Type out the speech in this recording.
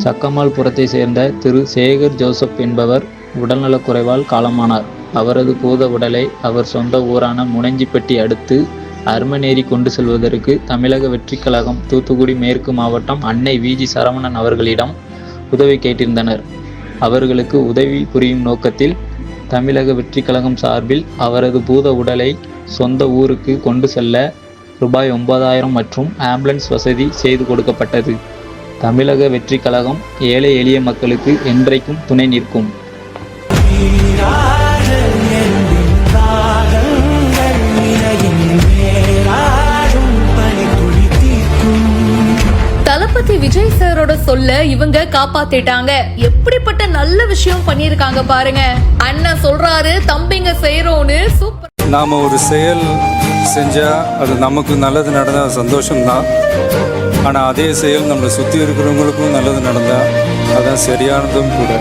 சக்கமால்புரத்தை சேர்ந்த திரு சேகர் ஜோசப் என்பவர் உடல்நலக்குறைவால் காலமானார். அவரது பூத உடலை அவர் சொந்த ஊரான முனஞ்சிப்பட்டி அடுத்து அர்மனேரி கொண்டு செல்வதற்கு தமிழக வெற்றி கழகம் தூத்துக்குடி மேற்கு மாவட்டம் அன்னை விஜி சரவணன் அவர்களிடம் உதவி கேட்டிருந்தனர். அவர்களுக்கு உதவி புரியும் நோக்கத்தில் தமிழக வெற்றி கழகம் சார்பில் அவரது பூத உடலை சொந்த ஊருக்கு கொண்டு செல்ல ரூபாய் 9,000 மற்றும் ஆம்புலன்ஸ் வசதி செய்து கொடுக்கப்பட்டது. தமிழக வெற்றி கழகம் ஏழை எளிய மக்களுக்கு என்றைக்கும் துணை நிற்கும். தளபதி விஜய் சாரோட சொல்ல இவங்க காப்பாத்திட்டாங்க. எப்படிப்பட்ட நல்ல விஷயம் பண்ணிருக்காங்க பாருங்க. அண்ணன் சொல்றாரு தம்பிங்க செய்யறோன்னு. சூப்பர். நாம ஒரு செயல் செஞ்சா அது நமக்கு நல்லது நடந்தா சந்தோஷம்தான். ஆனால் அதே செயல் நம்மளை சுற்றி இருக்கிறவங்களுக்கும் நல்லது நடந்தால் அதான் சரியானதும் கூட.